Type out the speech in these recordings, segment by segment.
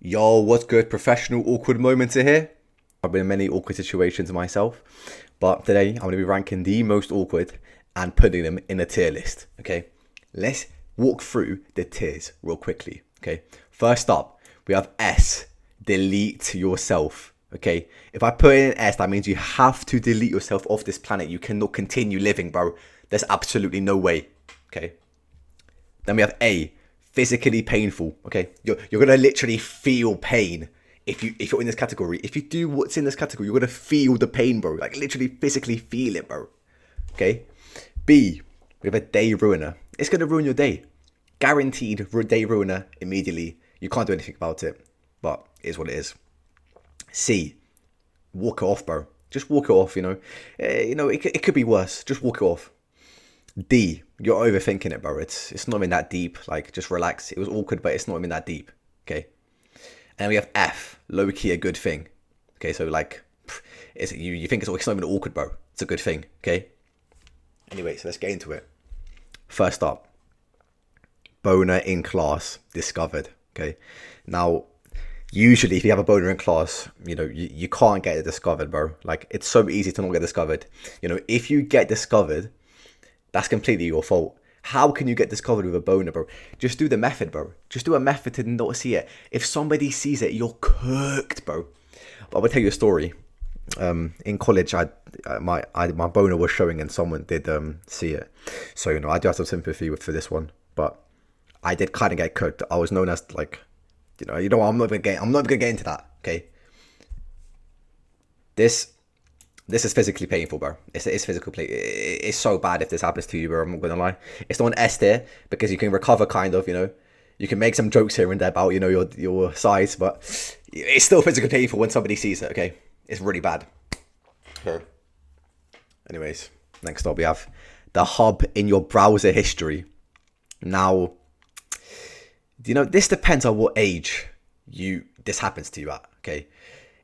Yo, what's good? Professional awkward moments are here. I've been in many awkward situations myself, but today I'm going to be ranking the most awkward and putting them in a tier list. Okay, let's walk through the tiers real quickly. Okay, first up, we have S, delete yourself. Okay, if I put in S, that means you have to delete yourself off this planet. You cannot continue living, bro. There's absolutely no way. Okay, then we have A, physically painful. Okay, you're gonna literally feel pain if you're in this category. If you do what's in this category, you're gonna feel the pain, bro. Like literally physically feel it, bro. Okay. B, we have a day ruiner. It's gonna ruin your day. Guaranteed day ruiner immediately. You can't do anything about it, but it is what it is. C, walk it off, bro. Just walk it off. It could be worse. Just walk it off. D, you're overthinking it, bro. It's not even that deep. Like, just relax. It was awkward, but it's not even that deep. Okay. And then we have F, low key a good thing. Okay, so like, you think it's not even awkward, bro. It's a good thing. Okay. Anyway, so let's get into it. First up, boner in class discovered. Okay. Now, usually if you have a boner in class, you can't get it discovered, bro. Like, it's so easy to not get discovered. If you get discovered, that's completely your fault. How can you get discovered with a boner, bro? Just do the method, bro. Just do a method to not see it. If somebody sees it, you're cooked, bro. But I'm gonna tell you a story. In college, my boner was showing, and someone did see it. So I do have some sympathy for this one, but I did kind of get cooked. I was known as like, I'm not gonna get into that. Okay. This is physically painful, bro. It's physical play. It's so bad if this happens to you, bro. I'm not gonna lie. It's not an S tier because you can recover, kind of. You can make some jokes here and there about your size, but it's still physically painful when somebody sees it. Okay, it's really bad. Okay. Anyways, next up we have the hub in your browser history. Now, this depends on what age this happens to you at. Okay,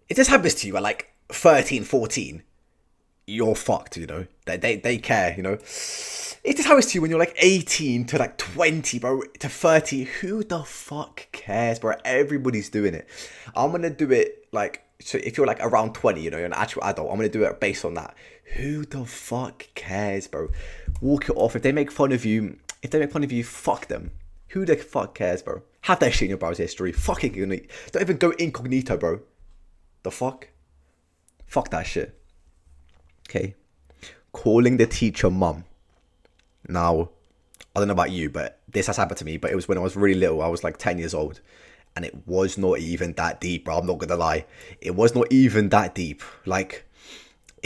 if this happens to you at like 13, 14. You're fucked, They care, It just happens to you when you're like 18 to like 20, bro, to 30. Who the fuck cares, bro? Everybody's doing it. I'm gonna do it like, so if you're like around 20, you're an actual adult, I'm gonna do it based on that. Who the fuck cares, bro? Walk it off. If they make fun of you, fuck them. Who the fuck cares, bro? Have that shit in your browser history. Fucking don't even go incognito, bro. The fuck? Fuck that shit. Okay. Calling the teacher mum. Now, I don't know about you, but this has happened to me, but it was when I was really little. I was like 10 years old. And it was not even that deep, bro. I'm not gonna lie. It was not even that deep. Like,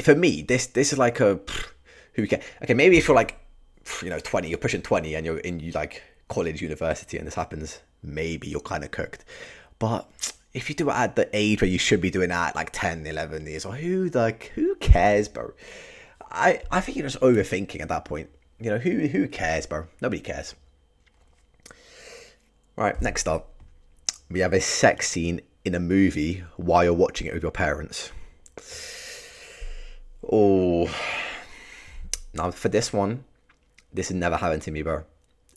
for me, this is like a... Who can... Okay, maybe if you're like, 20, you're pushing 20 and you're in like college, university, and this happens, maybe you're kind of cooked. But... if you do it at the age where you should be doing that, like 10, 11 years, or who cares, bro? I think you're just overthinking at that point. Who cares, bro? Nobody cares. Right, next up, we have a sex scene in a movie while you're watching it with your parents. Oh, now for this one, this has never happened to me, bro.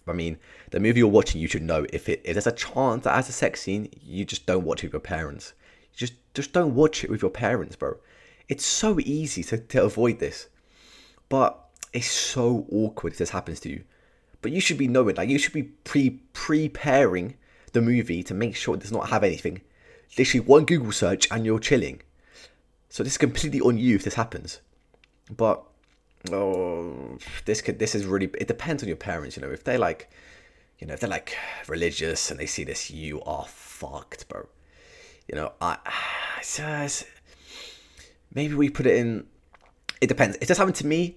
I mean, the movie you're watching, you should know if there's a chance that has a sex scene, you just don't watch it with your parents. You just don't watch it with your parents, bro. It's so easy to avoid this, but it's so awkward if this happens to you. But you should be knowing, like you should be preparing the movie to make sure it does not have anything. Literally one Google search and you're chilling. So this is completely on you if this happens. But this is really, it depends on your parents, if they're like, if they're like religious and they see this, you are fucked, bro. Maybe we put it in, it depends. If this happened to me,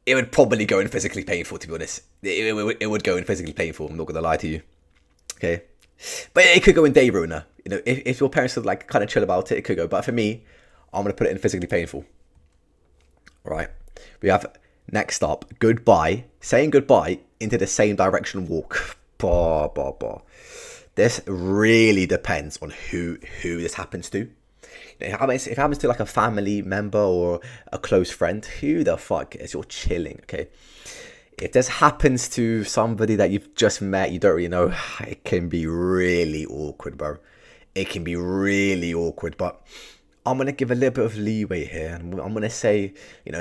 it would probably go in physically painful, to be honest. It would go in physically painful, I'm not gonna lie to you. Okay. But it could go in day ruiner. If your parents are like kind of chill about it, it could go. But for me, I'm gonna put it in physically painful. Right. We have next up, goodbye. Saying goodbye into the same direction walk. This really depends on who this happens to. If it happens to like a family member or a close friend, who the fuck is you're chilling, okay? If this happens to somebody that you've just met, you don't really know, it can be really awkward, bro. it can be really awkward. But I'm going to give a little bit of leeway here. And I'm going to say,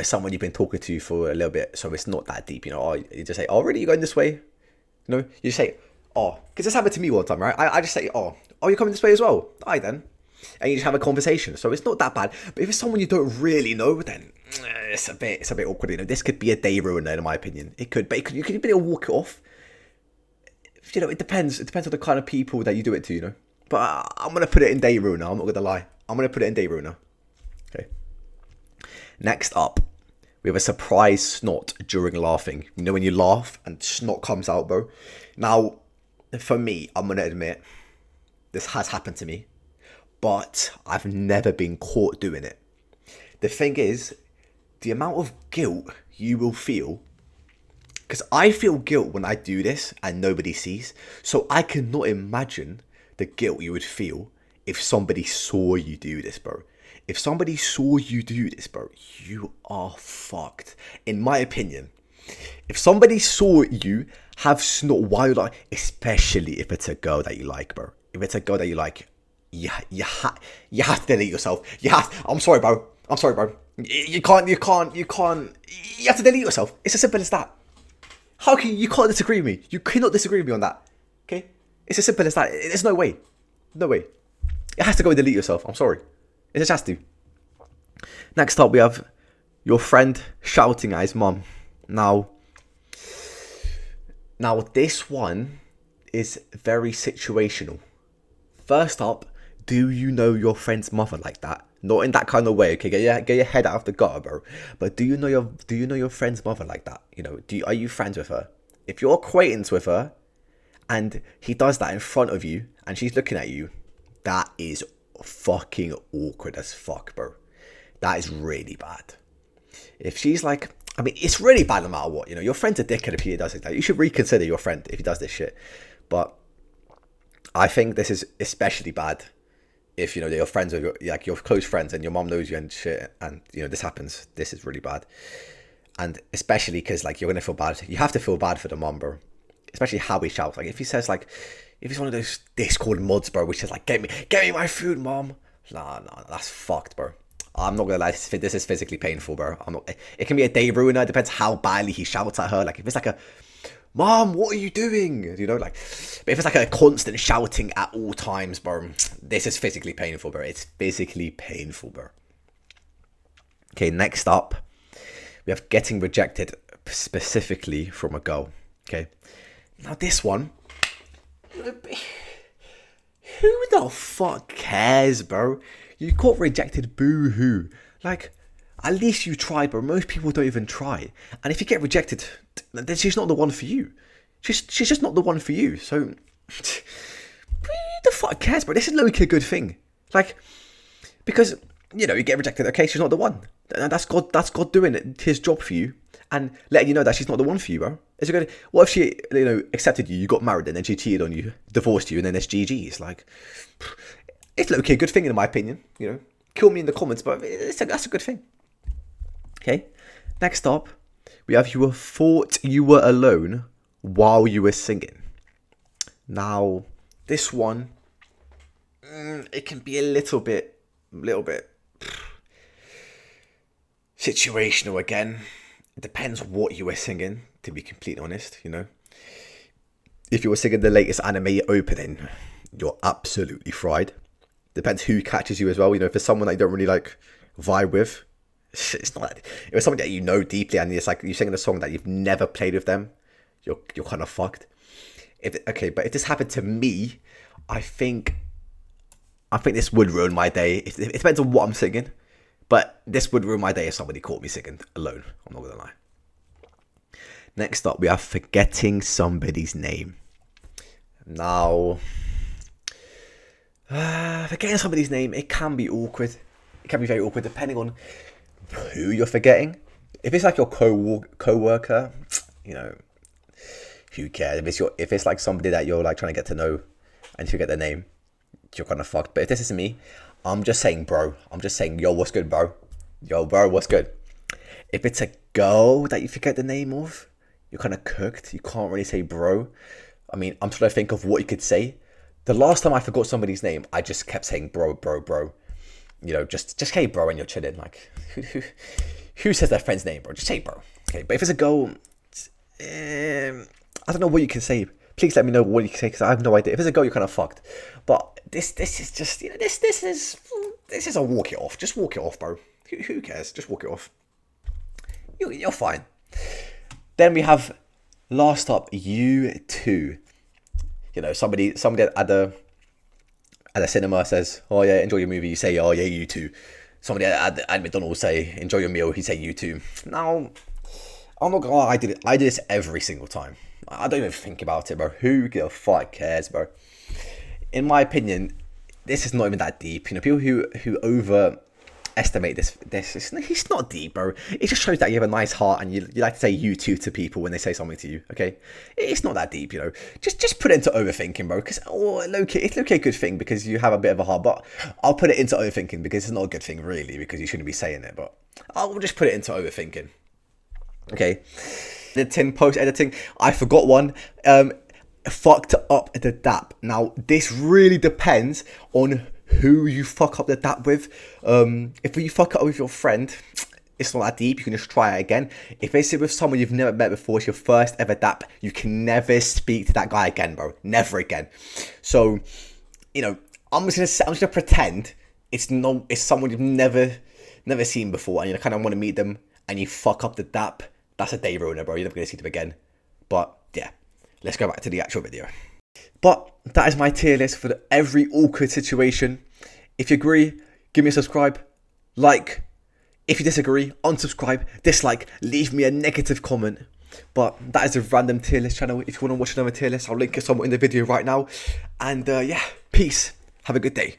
someone you've been talking to for a little bit, so it's not that deep. You just say, oh, really? You're going this way? You say, oh, because this happened to me one time, right? I just say, oh, you're coming this way as well? Aye, then. And you just have a conversation. So it's not that bad. But if it's someone you don't really know, then it's a bit awkward. This could be a day ruiner, in my opinion. It could, but you could be able to walk it off. It depends. It depends on the kind of people that you do it to, But I'm going to put it in day ruiner. I'm not going to lie. I'm going to put it in day ruiner. Okay. Next up, we have a surprise snot during laughing. When you laugh and snot comes out, bro. Now, for me, I'm going to admit, this has happened to me. But I've never been caught doing it. The thing is, the amount of guilt you will feel, because I feel guilt when I do this and nobody sees, so I cannot imagine the guilt you would feel if somebody saw you do this, bro. If somebody saw you do this, bro, you are fucked. In my opinion, if somebody saw you have snot while you're like, especially if it's a girl that you like, bro. If it's a girl that you like, you have to delete yourself. I'm sorry, bro. You can't. You have to delete yourself. It's as simple as that. How can you can't disagree with me? You cannot disagree with me on that. Okay? It's as simple as that. There's no way. No way. It has to go and delete yourself. I'm sorry. It just has to. Next up, we have your friend shouting at his mum. Now, this one is very situational. First up, do you know your friend's mother like that? Not in that kind of way, okay? Get your head out of the gutter, bro. But do you know your friend's mother like that? Are you friends with her? If you're acquaintance with her, and he does that in front of you, and she's looking at you, that is fucking awkward as fuck, bro. That is really bad. If she's like, it's really bad no matter what. Your friend's a dickhead if he does it. You should reconsider your friend if he does this shit. But I think this is especially bad if you're friends with your close friends and your mom knows you and shit, and this happens. This is really bad, and especially because you're gonna feel bad. You have to feel bad for the mom, bro. Especially how he shouts. If he says if he's one of those Discord mods, bro, which is get me my food, mom. Nah, that's fucked, bro. I'm not gonna lie. This is physically painful, bro. It can be a day ruiner. It depends how badly he shouts at her. If it's a Mom, what are you doing? But if it's a constant shouting at all times, bro, this is physically painful, bro. It's physically painful, bro. Okay, next up, we have getting rejected specifically from a girl. Okay, now this one, who the fuck cares, bro? You got rejected, boo-hoo. At least you tried, but most people don't even try. And if you get rejected, then she's not the one for you. She's just not the one for you. So, who the fuck cares, bro? This is low-key a good thing. Because, you get rejected, okay, she's not the one. And that's God doing his job for you and letting you know that she's not the one for you, bro. What if she, accepted you, you got married, and then she cheated on you, divorced you, and then it's GG's? It's low-key a good thing in my opinion, Kill me in the comments, but that's a good thing. Okay, next up, we have you thought you were alone while you were singing. Now, this one, it can be a little bit situational again. It depends what you were singing, to be completely honest, If you were singing the latest anime opening, you're absolutely fried. Depends who catches you as well, if it's someone that you don't really vibe with, it's not. If it's something that you know deeply and it's you're singing a song that you've never played with them, you're kind of fucked. But if this happened to me, I think this would ruin my day. It depends on what I'm singing, but this would ruin my day if somebody caught me singing alone. I'm not gonna lie. Next up, we are forgetting somebody's name. Now, forgetting somebody's name, it can be awkward. It can be very awkward depending on who you're forgetting. If it's your co-worker, who cares? If it's somebody that you're trying to get to know and you forget their name, you're kind of fucked. But if this is me, I'm just saying, bro. I'm just saying, yo, what's good, bro? Yo, bro, what's good? If it's a girl that you forget the name of, you're kind of cooked. You can't really say bro. I'm trying to think of what you could say. The last time I forgot somebody's name, I just kept saying bro, bro, bro. You know, just hey bro when you're chilling. Like, who says their friend's name, bro? Just say bro. Okay, but if it's a girl, I don't know what you can say. Please let me know what you can say because I have no idea. If it's a girl, you're kind of fucked. But this is just, you know, this is a walk it off. Just walk it off, bro. Who cares? Just walk it off. You're fine. Then we have last up, U2. You know, somebody at the cinema says, "Oh yeah, enjoy your movie." You say, "Oh yeah, you too." Somebody at McDonald's say, "Enjoy your meal." He say, "You too." Now, I'm not gonna lie, I did this every single time. I don't even think about it, bro. Who the fuck cares, bro? In my opinion, this is not even that deep. You know, people who overestimate this, it's not deep, bro. It just shows that you have a nice heart and you like to say "you too" to people when they say something to you. Okay, it's not that deep, you know. Just put it into overthinking, bro. Because it's okay, good thing because you have a bit of a heart, but I'll put it into overthinking because it's not a good thing really because you shouldn't be saying it. But I'll just put it into overthinking. Okay. Post editing. I forgot one. Fucked up the dap. Now this really depends on who you fuck up the dap with. If you fuck up with your friend, it's not that deep. You can just try it again. If it's with someone you've never met before, it's your first ever dap, you can never speak to that guy again, bro. Never again. So, you know, I'm just gonna pretend it's someone you've never seen before, and you kind of want to meet them, and you fuck up the dap. That's a day ruiner, bro. You're never gonna see them again. But yeah, let's go back to the actual video. But that is my tier list for every awkward situation. If you agree, give me a subscribe, like. If you disagree, unsubscribe, dislike, leave me a negative comment. But that is a random tier list channel. If you want to watch another tier list, I'll link it somewhere in the video right now. And yeah, peace. Have a good day.